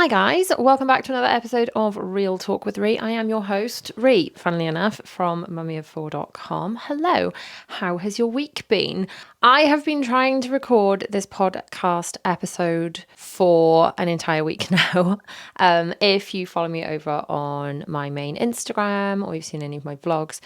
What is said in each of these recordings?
Hi guys, welcome back to another episode of Real Talk with Rhi. I am your host, Rhi, funnily enough, from mummyoffour.com. Hello, how has your week been? I have been trying to record this podcast episode for an entire week now. If you follow me over on my main Instagram or you've seen any of my vlogs,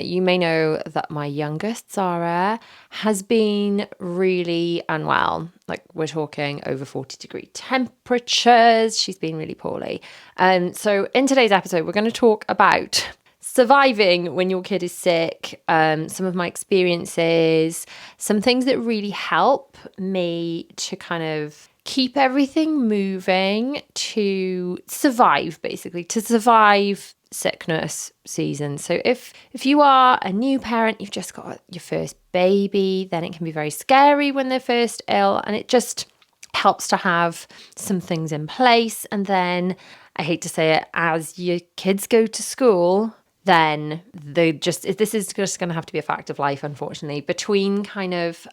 you may know that my youngest, Zara, has been really unwell. Like we're talking over 40-degree temperatures. She's been really poorly. So in today's episode, we're going to talk about surviving when your kid is sick, some of my experiences, some things that really help me to kind of keep everything moving, to survive, basically, to survive sickness season. So if you are a new parent, you've just got your first baby, then it can be very scary when they're first ill, and it just helps to have some things in place. And then, I hate to say it, as your kids go to school, then this is just going to have to be a fact of life, unfortunately. Between kind of,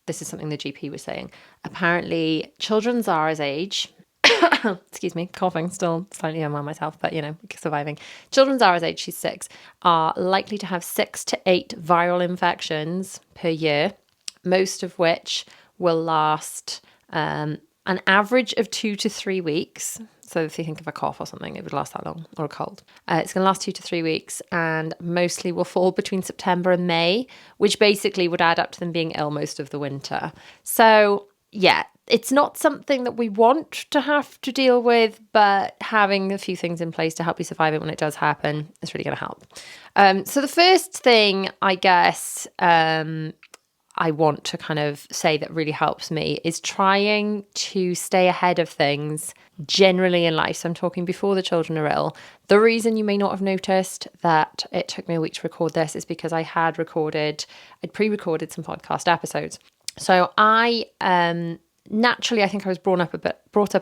this is something the GP was saying, apparently children Zara's age, excuse me, coughing, still slightly unwell myself, but surviving. Children Zara's age, she's 6, are likely to have 6 to 8 viral infections per year, most of which will last an average of 2 to 3 weeks. So if you think of a cough or something, it would last that long, or a cold. It's going to last 2 to 3 weeks and mostly will fall between September and May, which basically would add up to them being ill most of the winter. So yeah, it's not something that we want to have to deal with, but having a few things in place to help you survive it when it does happen is really going to help. So the first thing, I guess, I want to kind of say that really helps me is trying to stay ahead of things generally in life. So I'm talking before the children are ill. The reason you may not have noticed that it took me a week to record this is because I'd pre-recorded some podcast episodes. So I naturally, I think I was brought up a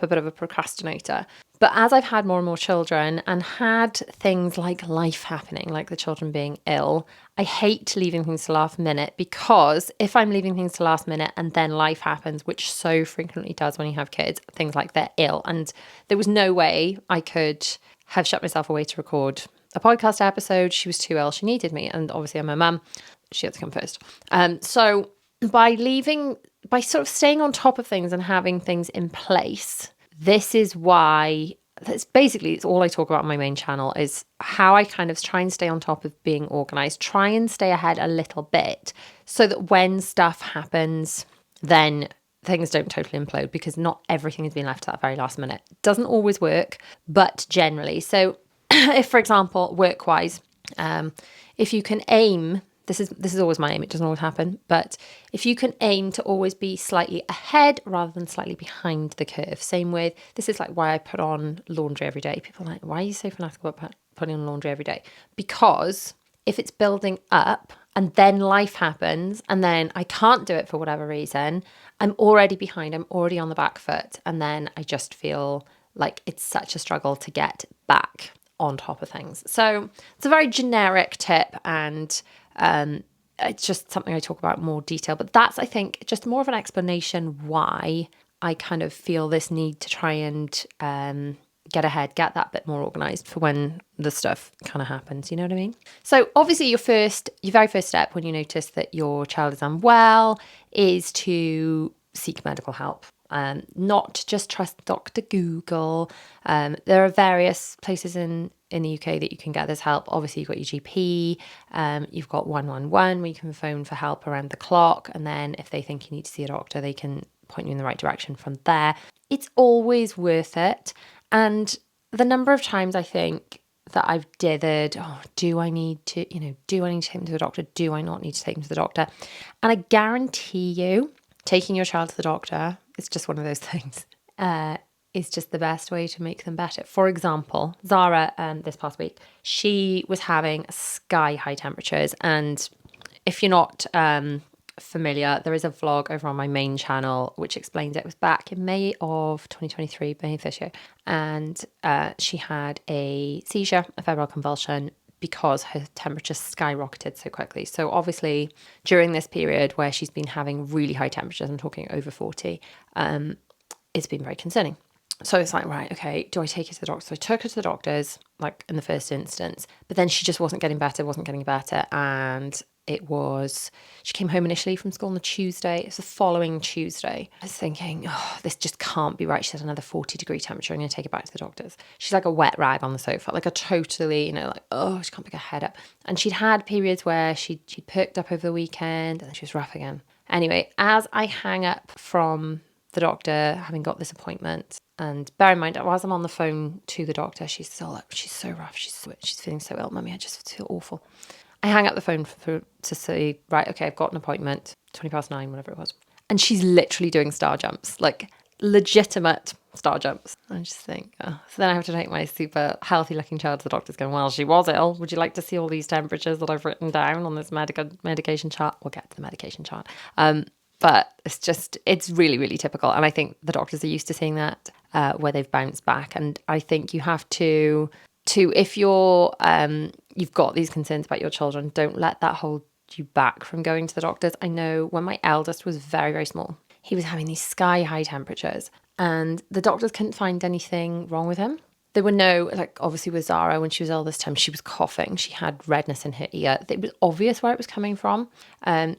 bit of a procrastinator. But as I've had more and more children and had things like life happening, like the children being ill, I hate leaving things to last minute, because if I'm leaving things to last minute and then life happens, which so frequently does when you have kids, things like they're ill, and there was no way I could have shut myself away to record a podcast episode. She was too ill. She needed me. And obviously I'm a mum. She had to come first. So by sort of staying on top of things and having things in place, this is why, it's all I talk about on my main channel, is how I kind of try and stay on top of being organized, try and stay ahead a little bit so that when stuff happens, then things don't totally implode, because not everything has been left to that very last minute. It doesn't always work, but generally. So if, for example, work-wise, if you can aim, this is always my aim, it doesn't always happen, but if you can aim to always be slightly ahead rather than slightly behind the curve. Same with, this is like why I put on laundry every day. People are like, why are you so fanatical about putting on laundry every day? Because if it's building up and then life happens and then I can't do it for whatever reason, I'm already behind, I'm already on the back foot, and then I just feel like it's such a struggle to get back on top of things. So it's a very generic tip, and it's just something I talk about in more detail, but that's, I think, just more of an explanation why I kind of feel this need to try and get ahead, get that bit more organized for when the stuff kind of happens, you know what I mean? So obviously your very first step when you notice that your child is unwell is to seek medical help. Not just trust Dr. Google. There are various places in the UK that you can get this help. Obviously, you've got your GP, you've got 111 where you can phone for help around the clock. And then if they think you need to see a doctor, they can point you in the right direction from there. It's always worth it. And the number of times I think that I've dithered, do I need to take them to the doctor? Do I not need to take them to the doctor? And I guarantee you, taking your child to the doctor, it's just one of those things, is just the best way to make them better. For example, Zara, this past week, she was having sky high temperatures. And if you're not familiar, there is a vlog over on my main channel which explains it. It was back in May of 2023, May of this year. And she had a seizure, a febrile convulsion, because her temperature skyrocketed so quickly. So obviously during this period where she's been having really high temperatures, I'm talking over 40, it's been very concerning. So it's like, right, okay, do I take her to the doctor? So I took her to the doctors, like in the first instance, but then she just wasn't getting better. And she came home initially from school on the Tuesday. It's the following Tuesday. I was thinking, oh, this just can't be right. She had another 40-degree temperature. I'm going to take her back to the doctors. She's like a wet rag on the sofa, like a totally, like, oh, she can't pick her head up. And she'd had periods where she'd perked up over the weekend and then she was rough again. Anyway, as I hang up from the doctor, having got this appointment, and bear in mind, as I'm on the phone to the doctor, she's still like, she's so rough, she's feeling so ill, Mummy, I just feel awful. I hang up the phone to say, right, okay, I've got an appointment, 9:20, whatever it was. And she's literally doing star jumps, like legitimate star jumps. I just think, oh. So then I have to take my super healthy looking child to the doctor's going, well, she was ill. Would you like to see all these temperatures that I've written down on this medication chart? We'll get to the medication chart. But it's really, really typical. And I think the doctors are used to seeing that where they've bounced back. And I think you have to if you're, you've got these concerns about your children, don't let that hold you back from going to the doctors. I know when my eldest was very, very small, he was having these sky high temperatures and the doctors couldn't find anything wrong with him. There were no, like obviously with Zara, when she was ill this time, she was coughing. She had redness in her ear. It was obvious where it was coming from.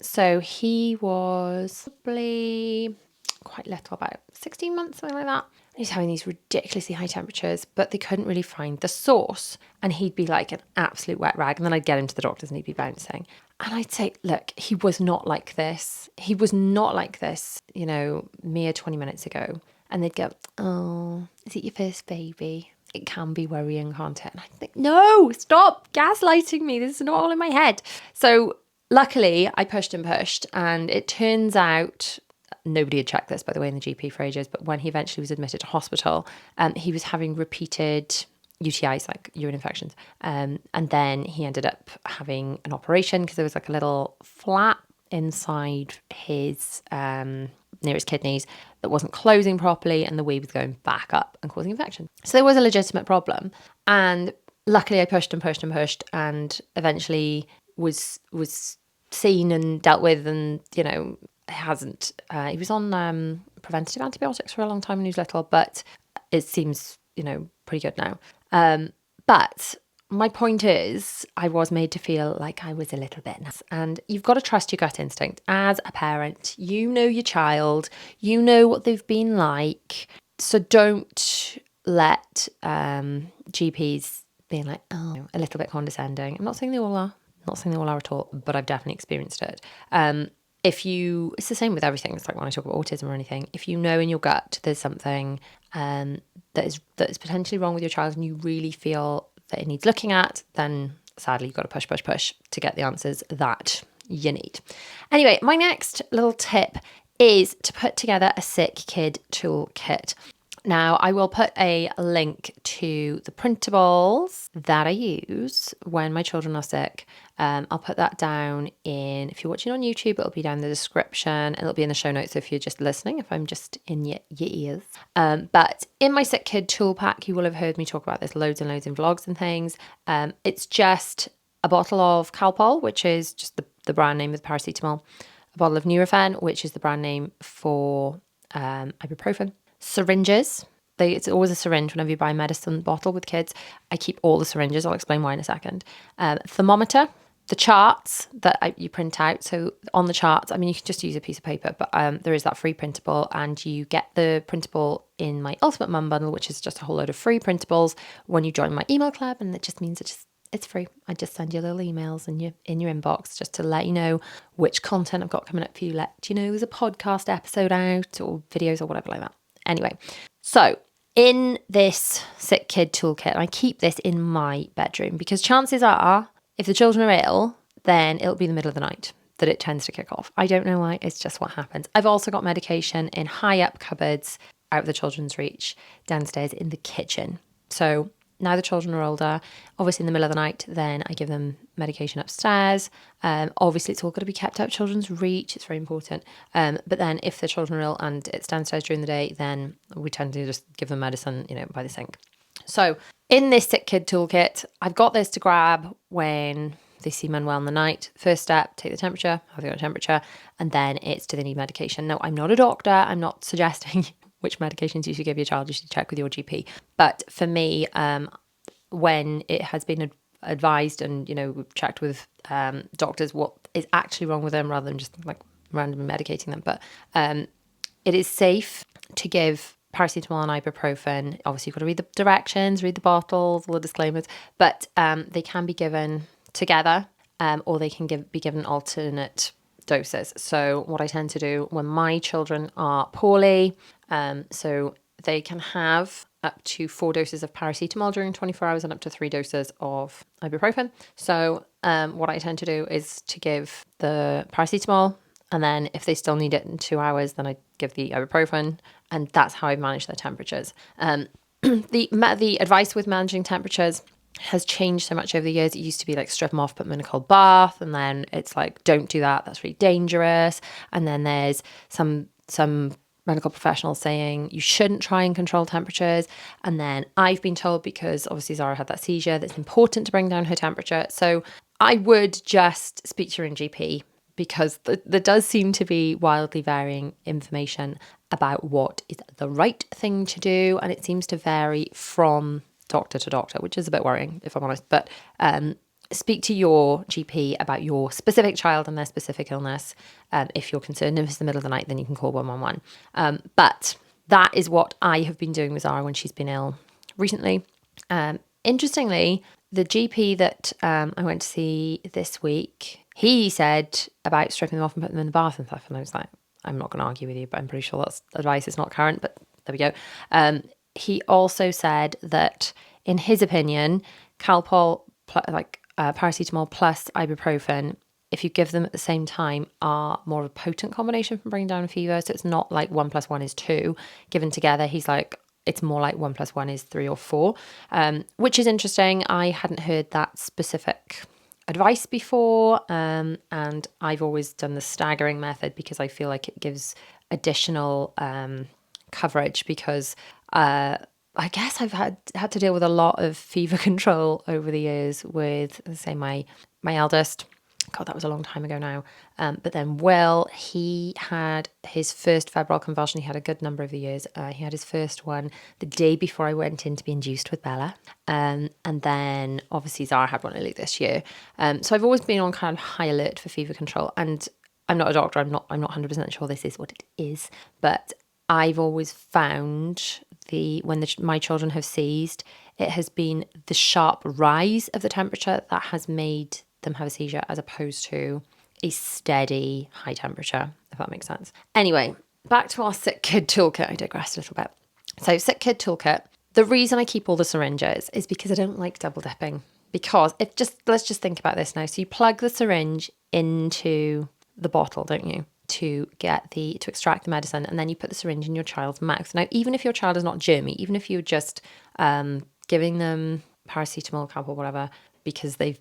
So he was probably quite little, about 16 months, something like that. He's having these ridiculously high temperatures, but they couldn't really find the source. And he'd be like an absolute wet rag. And then I'd get him to the doctors and he'd be bouncing. And I'd say, look, he was not like this. He was not like this, mere 20 minutes ago. And they'd go, oh, is it your first baby? It can be worrying, can't it? And I think, no, stop gaslighting me. This is not all in my head. So luckily, I pushed and pushed. And it turns out, nobody had checked this, by the way, in the GP for ages, but when he eventually was admitted to hospital, he was having repeated UTIs, like urine infections. And then he ended up having an operation because there was like a little flap inside his near his kidneys that wasn't closing properly, and the wee was going back up and causing infection. So there was a legitimate problem. And luckily I pushed and pushed and pushed and eventually was seen and dealt with, and he was on preventative antibiotics for a long time when he was little, but it seems pretty good now. But my point is, I was made to feel like I was a little bit nuts. And you've got to trust your gut instinct. As a parent, you know your child, you know what they've been like. So don't let GPs being like, oh, a little bit condescending. I'm not saying they all are. Not saying they all are at all, but I've definitely experienced it. It's the same with everything. It's like when I talk about autism or anything. If you know in your gut there's something that is potentially wrong with your child and you really feel that it needs looking at, then sadly you've got to push to get the answers that you need. Anyway, my next little tip is to put together a sick kid toolkit. Now, I will put a link to the printables that I use when my children are sick. I'll put that down if you're watching on YouTube, it'll be down in the description and it'll be in the show notes if you're just listening, if I'm just in your ears. But in my sick kid tool pack, you will have heard me talk about this loads and loads in vlogs and things. It's just a bottle of Calpol, which is just the brand name of the paracetamol, a bottle of Nurofen, which is the brand name for ibuprofen. Syringes. It's always a syringe whenever you buy a medicine bottle with kids. I keep all the syringes. I'll explain why in a second. Thermometer. The charts that you print out. So on the charts, you can just use a piece of paper, but there is that free printable, and you get the printable in my Ultimate Mum bundle, which is just a whole load of free printables when you join my email club, and it just means it's free. I just send you little emails in your inbox just to let you know which content I've got coming up for you. Let you know there's a podcast episode out or videos or whatever like that. Anyway, so in this sick kid toolkit, I keep this in my bedroom because chances are, if the children are ill, then it'll be the middle of the night that it tends to kick off. I don't know why, it's just what happens. I've also got medication in high up cupboards out of the children's reach downstairs in the kitchen. So now the children are older, obviously in the middle of the night, then I give them medication upstairs. Obviously it's all got to be kept out of children's reach. It's very important. But then if the children are ill and it's downstairs during the day, then we tend to just give them medicine, by the sink. So in this sick kid toolkit, I've got this to grab when they seem unwell in the night. First step, take the temperature, have they got a temperature? And then it's, do they need medication? No, I'm not a doctor. I'm not suggesting which medications you should give your child, you should check with your GP. But for me, when it has been advised and, we've checked with doctors what is actually wrong with them rather than just like randomly medicating them. But it is safe to give paracetamol and ibuprofen. Obviously, you've got to read the directions, read the bottles, all the disclaimers, but they can be given together, or they can be given alternate doses. So what I tend to do when my children are poorly, so they can have up to 4 doses of paracetamol during 24 hours and up to 3 doses of ibuprofen. So what I tend to do is to give the paracetamol, and then if they still need it in 2 hours, then I give the ibuprofen, and that's how I manage their temperatures. The advice with managing temperatures has changed so much over the years. It used to be like strip them off, put them in a cold bath, and then it's like, don't do that, that's really dangerous. And then there's some medical professionals saying you shouldn't try and control temperatures. And then I've been told, because obviously Zara had that seizure, that it's important to bring down her temperature. So I would just speak to your own GP, because there does seem to be wildly varying information about what is the right thing to do. And it seems to vary from doctor to doctor, which is a bit worrying, if I'm honest. But speak to your GP about your specific child and their specific illness. If you're concerned, if it's the middle of the night, then you can call 111. But that is what I have been doing with Zara when she's been ill recently. Interestingly, the GP that I went to see this week, he said about stripping them off and putting them in the bath and stuff. And I was like, I'm not going to argue with you, but I'm pretty sure that's advice. It's not current, but there we go. He also said that, in his opinion, Calpol, paracetamol plus ibuprofen, if you give them at the same time, are more of a potent combination for bringing down a fever. So it's not like 1 + 1 is 2 given together. He's like, it's more like 1 + 1 is 3 or 4, which is interesting. I hadn't heard that specific advice before, and I've always done the staggering method because I feel like it gives additional coverage, because I guess I've had to deal with a lot of fever control over the years with, say, my eldest. God, that was a long time ago now. But then Will, he had his first febrile convulsion. He had a good number of the years. He had his first one the day before I went in to be induced with Bella. And then obviously Zara had one early this year. So I've always been on kind of high alert for fever control. And I'm not a doctor. I'm not 100% sure this is what it is. But I've always found when my children have seized, it has been the sharp rise of the temperature that has made them have a seizure, as opposed to a steady high temperature, if that makes sense. Anyway, back to our sick kid toolkit. I digressed a little bit. So sick kid toolkit, the reason I keep all the syringes is because I don't like double dipping. Because let's just think about this now. So you plug the syringe into the bottle, don't you? To extract the medicine, and then you put the syringe in your child's mouth. Now, even if your child is not germy, even if you're just giving them paracetamol, Calpol, whatever, because they've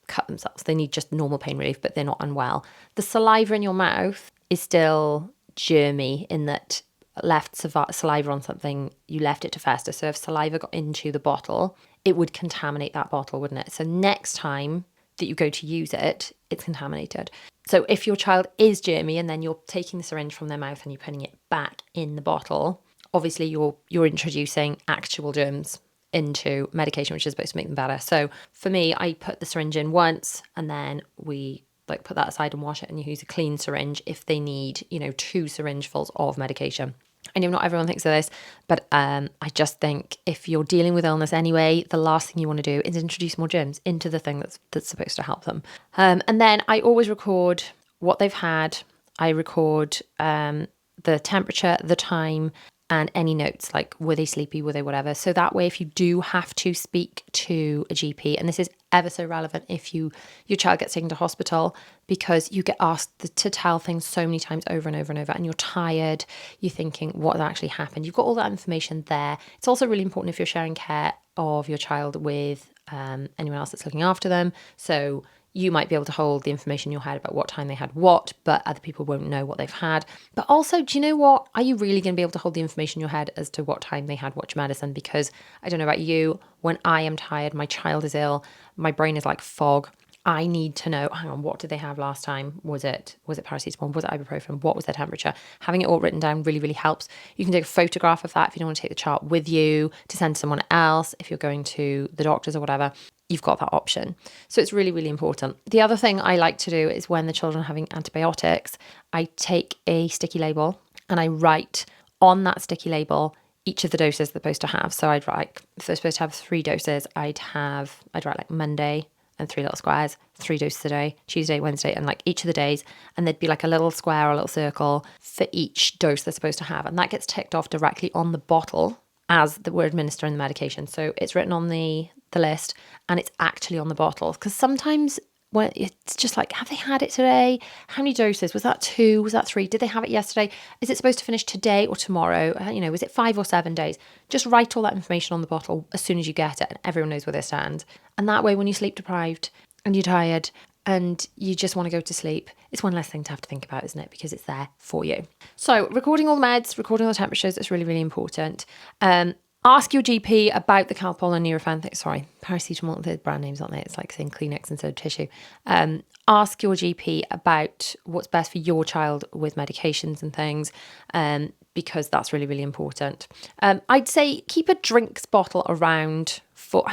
cut themselves, they need just normal pain relief, but they're not unwell, the saliva in your mouth is still germy, in that left saliva on something, you left it to fester. So if saliva got into the bottle, it would contaminate that bottle, wouldn't it? So next time that you go to use it, it's contaminated. So if your child is germy and then you're taking the syringe from their mouth and you're putting it back in the bottle, obviously you're introducing actual germs into medication, which is supposed to make them better. So for me, I put the syringe in once, and then we put that aside and wash it, and you use a clean syringe if they need 2 syringefuls of medication. I know not everyone thinks of this, but I just think if you're dealing with illness anyway, the last thing you want to do is introduce more germs into the thing that's supposed to help them. And then I always record what they've had. I record the temperature, the time, and any notes, like were they sleepy, were they whatever. So that way, if you do have to speak to a GP, and this is ever so relevant if your child gets taken to hospital, because you get asked to tell things so many times over and over and over, and you're tired, you're thinking what actually happened. You've got all that information there. It's also really important if you're sharing care of your child with anyone else that's looking after them. So you might be able to hold the information in your head about what time they had what, but other people won't know what they've had. But also, do you know what? Are you really going to be able to hold the information in your head as to what time they had which medicine? Because I don't know about you, when I am tired, my child is ill, my brain is like fog. I need to know, hang on, what did they have last time? Was it paracetamol? Was it ibuprofen? What was their temperature? Having it all written down really, really helps. You can take a photograph of that if you don't want to take the chart with you to send to someone else. If you're going to the doctors or whatever, you've got that option. So it's really, really important. The other thing I like to do is when the children are having antibiotics, I take a sticky label and I write on that sticky label each of the doses they're supposed to have. So I'd write, if they're supposed to have 3 doses, I'd write like Monday and 3 little squares, 3 doses a day, Tuesday, Wednesday, and like each of the days. And there'd be like a little square or a little circle for each dose they're supposed to have. And that gets ticked off directly on the bottle as we're administering the medication. So it's written on the list and it's actually on the bottle. Because sometimes when it's just like, have they had it today? How many doses? Was that 2? Was that 3? Did they have it yesterday? Is it supposed to finish today or tomorrow? Was it 5 or 7 days? Just write all that information on the bottle as soon as you get it and everyone knows where they stand. And that way, when you're sleep deprived and you're tired and you just want to go to sleep, it's one less thing to have to think about, isn't it? Because it's there for you. So recording all the meds, recording all the temperatures, is really, really important. Ask your GP about the Calpol and Nurofen. Sorry, paracetamol, the brand name's not there. It's like saying Kleenex instead of tissue. Ask your GP about what's best for your child with medications and things, because that's really, really important. I'd say keep a drinks bottle around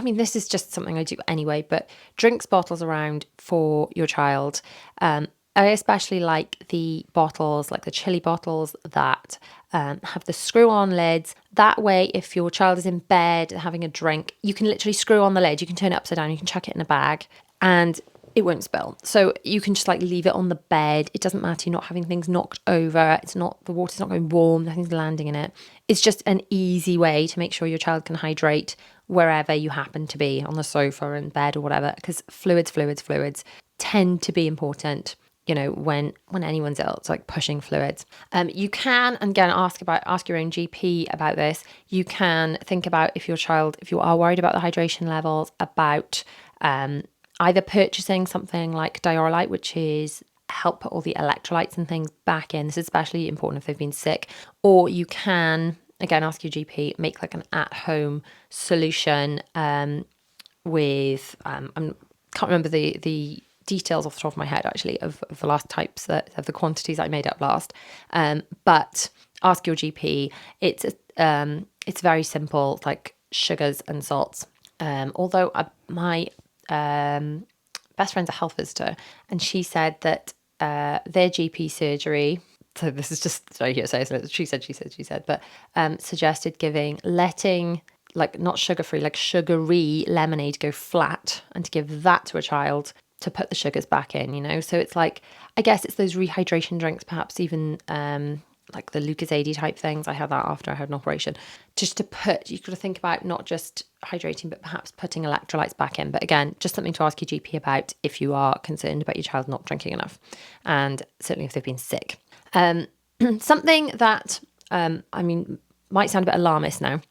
this is just something I do anyway, but drinks bottles around for your child. I especially like the bottles, like the chili bottles that have the screw-on lids. That way, if your child is in bed having a drink, you can literally screw on the lid. You can turn it upside down. You can chuck it in a bag and it won't spill. So you can just like leave it on the bed. It doesn't matter. You're not having things knocked over. The water's not going warm. Nothing's landing in it. It's just an easy way to make sure your child can hydrate wherever you happen to be, on the sofa, in bed or whatever, because fluids tend to be important. When anyone's ill, it's like pushing fluids. You can, and again, ask your own GP about this. You can think about if you are worried about the hydration levels, about either purchasing something like Diorolite, which is help put all the electrolytes and things back in. This is especially important if they've been sick. Or you can, again, ask your GP, make like an at-home solution with, I can't remember the details off the top of my head actually of the last types of the quantities I made up last, but ask your GP. It's very simple. It's like sugars and salts, although my best friend's a health visitor and she said that their GP surgery, so this is just sorry here say so she said but suggested letting like not sugar-free, like sugary lemonade go flat and to give that to a child to put the sugars back in, so it's like, I guess it's those rehydration drinks, perhaps even like the Lucozade type things. I had that after I had an operation, just you've got to think about not just hydrating but perhaps putting electrolytes back in. But again, just something to ask your GP about if you are concerned about your child not drinking enough, and certainly if they've been sick. Something that might sound a bit alarmist now,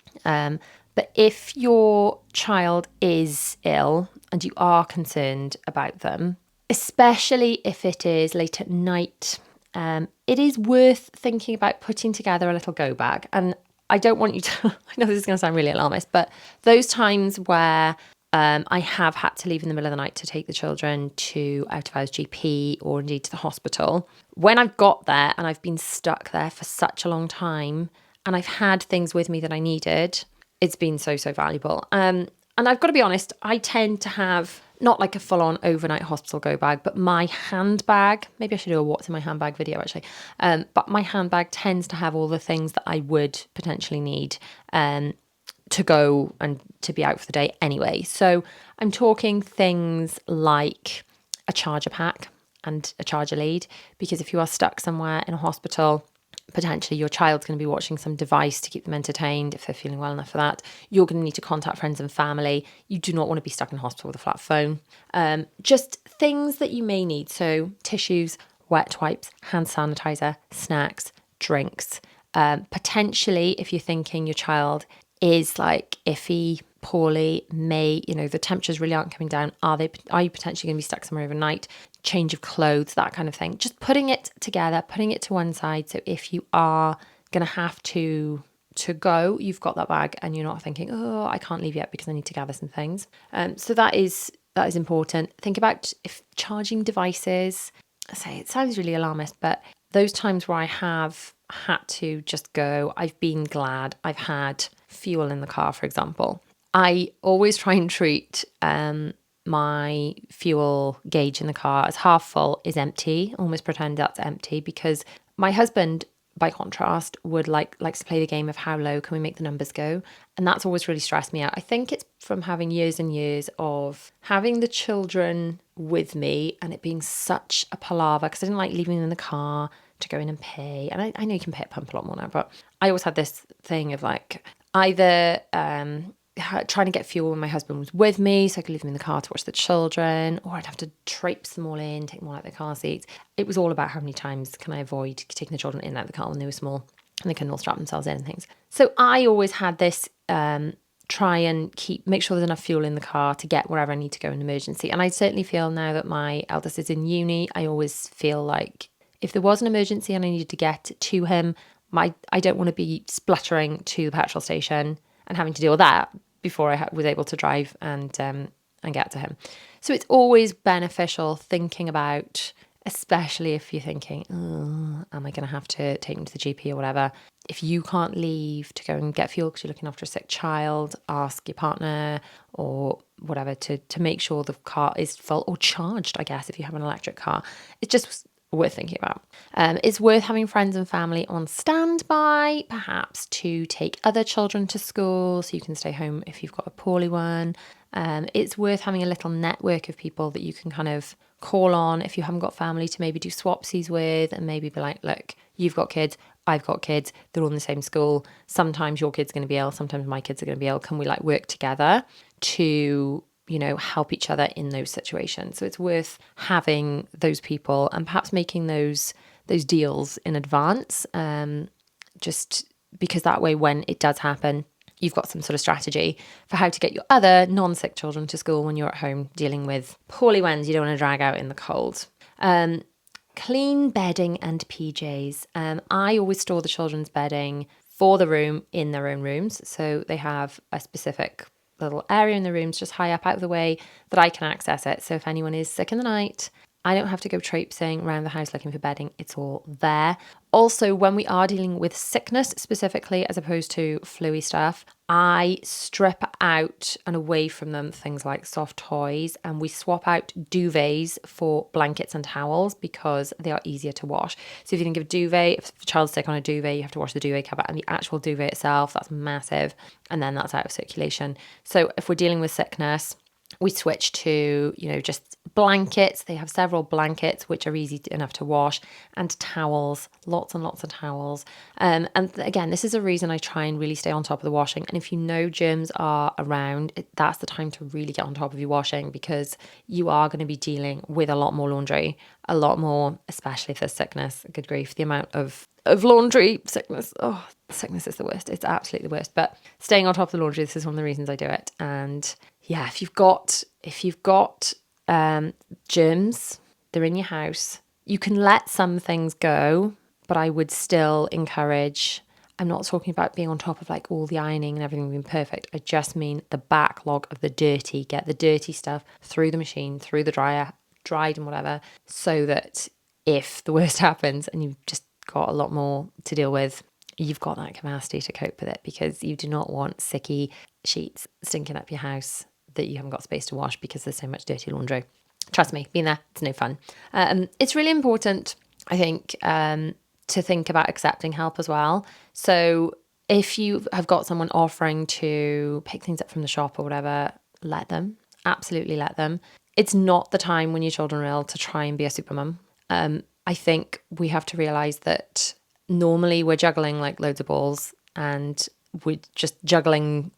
but if your child is ill and you are concerned about them, especially if it is late at night, it is worth thinking about putting together a little go bag. And I don't want you to, I know this is going to sound really alarmist, but those times where I have had to leave in the middle of the night to take the children to out of hours GP or indeed to the hospital, when I've got there and I've been stuck there for such a long time and I've had things with me that I needed, it's been so, so valuable. And I've got to be honest, I tend to have not like a full-on overnight hospital go bag, but my handbag, maybe I should do a what's in my handbag video actually, but my handbag tends to have all the things that I would potentially need to go and to be out for the day anyway. So I'm talking things like a charger pack and a charger lead, because if you are stuck somewhere in a hospital, potentially your child's going to be watching some device to keep them entertained. If they're feeling well enough for that, you're going to need to contact friends and family. You do not want to be stuck in hospital with a flat phone. Just things that you may need. So tissues, wet wipes, hand sanitizer, snacks, drinks. Potentially, if you're thinking your child is like iffy, poorly, the temperatures really aren't coming down, are you potentially going to be stuck somewhere overnight? Change of clothes, that kind of thing. Just putting it together, putting it to one side, so if you are going to have to go, you've got that bag and you're not thinking, oh, I can't leave yet because I need to gather some things. So that is that is important. Think about if charging devices. I say it sounds really alarmist, but those times where I have had to just go, I've been glad I've had fuel in the car, for example. I always try and treat my fuel gauge in the car as half full is empty, almost pretend that's empty, because my husband, by contrast, would likes to play the game of how low can we make the numbers go, and that's always really stressed me out. I think it's from having years and years of having the children with me and it being such a palaver, because I didn't like leaving them in the car to go in and pay. And I know you can pay at pump a lot more now, but I always had this thing of like either trying to get fuel when my husband was with me so I could leave them in the car to watch the children, or I'd have to traipse them all in, take them all out of the car seats. It was all about how many times can I avoid taking the children in and out of the car when they were small and they couldn't all strap themselves in and things. So I always had this try and make sure there's enough fuel in the car to get wherever I need to go in an emergency. And I certainly feel now that my eldest is in uni, I always feel like if there was an emergency and I needed to get to him, I don't want to be spluttering to the petrol station and having to deal with that before I was able to drive and get to him. So it's always beneficial thinking about, especially if you're thinking, oh, am I going to have to take him to the GP or whatever? If you can't leave to go and get fuel because you're looking after a sick child, ask your partner or whatever to make sure the car is full or charged, I guess, if you have an electric car. It's just worth thinking about. It's worth having friends and family on standby, perhaps to take other children to school so you can stay home if you've got a poorly one. It's worth having a little network of people that you can kind of call on if you haven't got family to maybe do swapsies with, and maybe be like, look, you've got kids, I've got kids, they're all in the same school. Sometimes your kid's going to be ill, sometimes my kids are going to be ill. Can we work together to help each other in those situations? So it's worth having those people and perhaps making those deals in advance, just because that way when it does happen, you've got some sort of strategy for how to get your other non-sick children to school when you're at home dealing with poorly ones you don't want to drag out in the cold. Clean bedding and PJs. I always store the children's bedding for the room in their own rooms. So they have a specific little area in the rooms just high up out of the way that I can access it. So if anyone is sick in the night, I don't have to go traipsing around the house looking for bedding. It's all there. Also, when we are dealing with sickness specifically, as opposed to flu-y stuff, I strip out and away from them things like soft toys, and we swap out duvets for blankets and towels because they are easier to wash. So if you think of duvet, if a child's sick on a duvet, you have to wash the duvet cover and the actual duvet itself. That's massive. And then that's out of circulation. So if we're dealing with sickness, we switch to, just blankets. They have several blankets, which are easy enough to wash, and towels, lots and lots of towels. And again, this is a reason I try and really stay on top of the washing. And if germs are around, that's the time to really get on top of your washing, because you are going to be dealing with a lot more laundry, a lot more, especially if there's sickness. Good grief, the amount of laundry, sickness. Oh, sickness is the worst. It's absolutely the worst. But staying on top of the laundry, this is one of the reasons I do it. And yeah, if you've got germs, they're in your house, you can let some things go, but I would still encourage, I'm not talking about being on top of all the ironing and everything being perfect. I just mean the backlog of the dirty, get the dirty stuff through the machine, through the dryer, dried and whatever, so that if the worst happens and you've just got a lot more to deal with, you've got that capacity to cope with it, because you do not want sicky sheets stinking up your house that you haven't got space to wash because there's so much dirty laundry. Trust me, being there, it's no fun. It's really important, I think, to think about accepting help as well. So if you have got someone offering to pick things up from the shop or whatever, let them. Absolutely let them. It's not the time when your children are ill to try and be a super mum. I think we have to realise that normally we're juggling loads of balls, and we're just juggling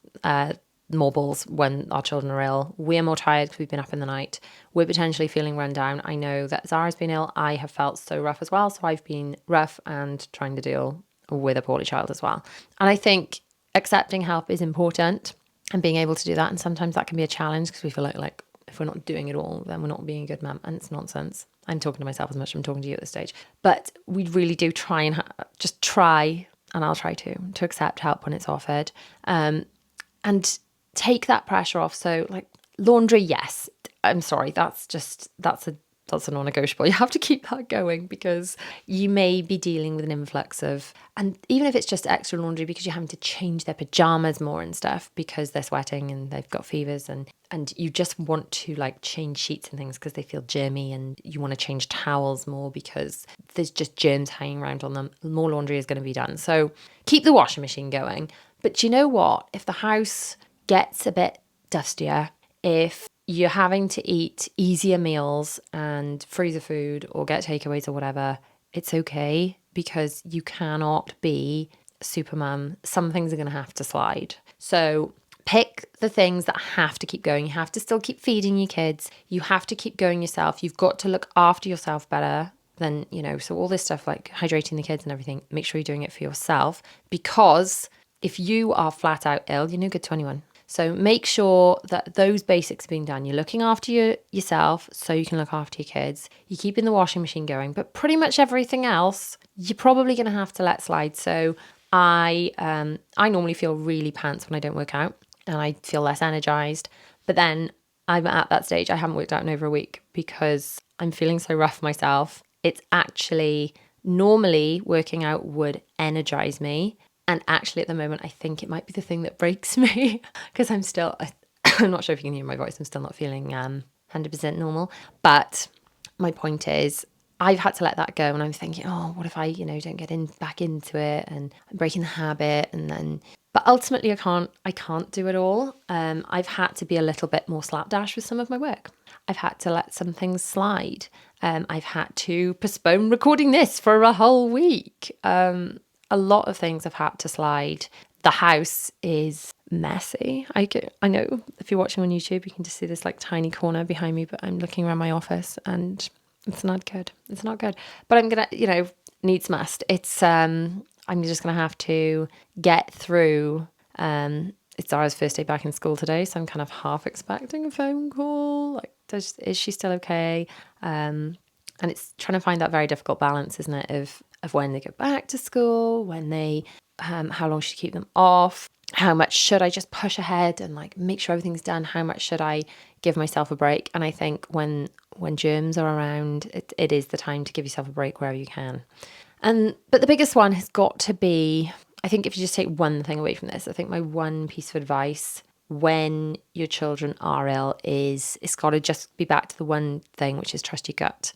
more balls when our children are ill. We're more tired because we've been up in the night. We're potentially feeling run down. I know that Zara's been ill. I have felt so rough as well. So I've been rough and trying to deal with a poorly child as well. And I think accepting help is important and being able to do that. And sometimes that can be a challenge because we feel like if we're not doing it all, then we're not being a good mum. And it's nonsense. I'm talking to myself as much as I'm talking to you at this stage. But we really do try and just try, and I'll try to accept help when it's offered. And take that pressure off. So laundry, yes, I'm sorry, that's a non-negotiable. You have to keep that going because you may be dealing with an influx of, and even if it's just extra laundry because you're having to change their pajamas more and stuff because they're sweating and they've got fevers, and you just want to like change sheets and things because they feel germy, and you want to change towels more because there's just germs hanging around on them. More laundry is going to be done. So keep the washing machine going. But you know what? If the house gets a bit dustier, if you're having to eat easier meals and freezer food or get takeaways or whatever, it's okay because you cannot be Superman. Some things are going to have to slide. So pick the things that have to keep going. You have to still keep feeding your kids. You have to keep going yourself. You've got to look after yourself better than, so all this stuff like hydrating the kids and everything, make sure you're doing it for yourself, because if you are flat out ill, you're no good to anyone. So make sure that those basics are being done. You're looking after yourself so you can look after your kids. You're keeping the washing machine going, but pretty much everything else, you're probably going to have to let slide. So I normally feel really pants when I don't work out and I feel less energized. But then I'm at that stage. I haven't worked out in over a week because I'm feeling so rough myself. It's actually normally working out would energize me. And actually, at the moment, I think it might be the thing that breaks me because I'm not sure if you can hear my voice. I'm still not feeling 100% normal. But my point is, I've had to let that go. And I'm thinking, oh, what if I, don't get back into it and I'm breaking the habit. But ultimately, I can't do it all. I've had to be a little bit more slapdash with some of my work. I've had to let some things slide. I've had to postpone recording this for a whole week. A lot of things have had to slide. The house is messy. I know if you're watching on YouTube, you can just see this like tiny corner behind me, but I'm looking around my office and it's not good. It's not good. But I'm going to, needs must. It's, I'm just going to have to get through. It's Zara's first day back in school today, so I'm kind of half expecting a phone call. Like, is she still okay? And it's trying to find that very difficult balance, isn't it, of when they go back to school, when they, how long should you keep them off? How much should I just push ahead and like make sure everything's done? How much should I give myself a break? And I think when germs are around, it is the time to give yourself a break wherever you can. But the biggest one has got to be, I think if you just take one thing away from this, I think my one piece of advice when your children are ill is it's got to just be back to the one thing, which is trust your gut.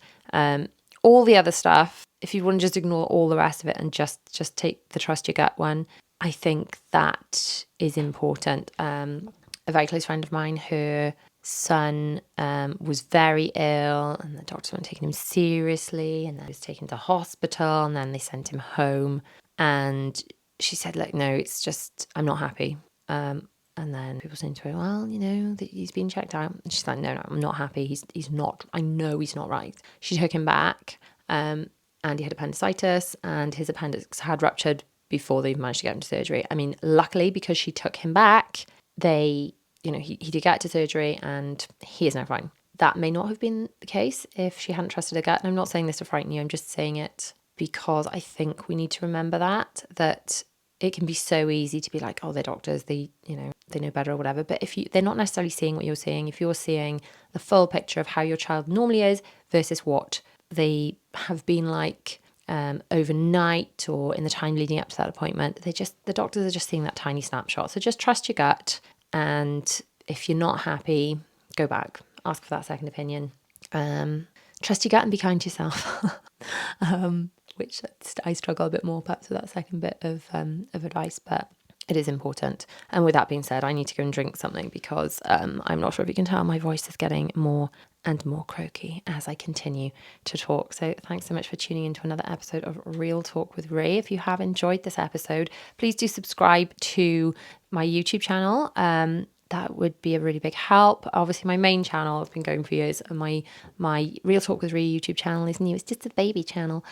All the other stuff, if you want to just ignore all the rest of it and just take the trust your gut one, I think that is important. A very close friend of mine, her son was very ill and the doctors weren't taking him seriously, and then he was taken to hospital and then they sent him home, and she said, look, no, it's just, I'm not happy. And then people saying to her, well, that he's been checked out. And she's like, no, I'm not happy. He's not, I know he's not right. She took him back and he had appendicitis and his appendix had ruptured before they managed to get him to surgery. I mean, luckily, because she took him back, he did get to surgery and he is now fine. That may not have been the case if she hadn't trusted her gut. And I'm not saying this to frighten you. I'm just saying it because I think we need to remember that it can be so easy to be like, oh, they're doctors, they know better or whatever. But they're not necessarily seeing what you're seeing. If you're seeing the full picture of how your child normally is versus what they have been like overnight or in the time leading up to that appointment, the doctors are just seeing that tiny snapshot. So just trust your gut. And if you're not happy, go back, ask for that second opinion. Trust your gut and be kind to yourself. Which I struggle a bit more perhaps with that second bit of advice, but it is important. And with that being said, I need to go and drink something because I'm not sure if you can tell, my voice is getting more and more croaky as I continue to talk. So thanks so much for tuning into another episode of Real Talk with Rhi. If you have enjoyed this episode, please do subscribe to my YouTube channel. That would be a really big help. Obviously, my main channel has been going for years, and my Real Talk with Rhi YouTube channel is new. It's just a baby channel,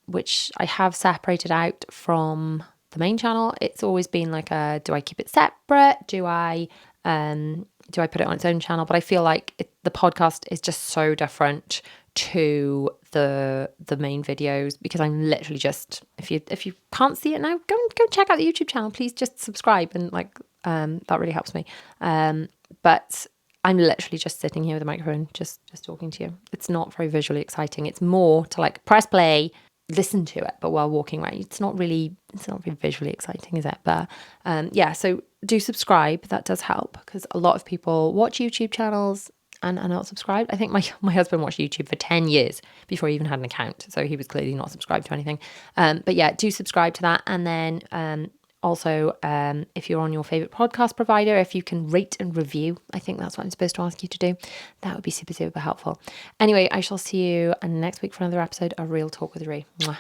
which I have separated out from the main channel. It's always been like do I keep it separate? Do I put it on its own channel? But I feel like the podcast is just so different to the main videos because I'm literally just, if you can't see it now, go check out the YouTube channel. Please just subscribe and that really helps me. But I'm literally just sitting here with a microphone, just talking to you. It's not very visually exciting. It's more to like press play, listen to it, but while walking around. It's not very visually exciting, is it? But yeah, so do subscribe. That does help because a lot of people watch YouTube channels and are not subscribed. I think my husband watched YouTube for 10 years before he even had an account. So he was clearly not subscribed to anything. But yeah, do subscribe to that. And then also, if you're on your favorite podcast provider, if you can rate and review, I think that's what I'm supposed to ask you to do. That would be super, super helpful. Anyway, I shall see you next week for another episode of Real Talk with Rhi. Mwah.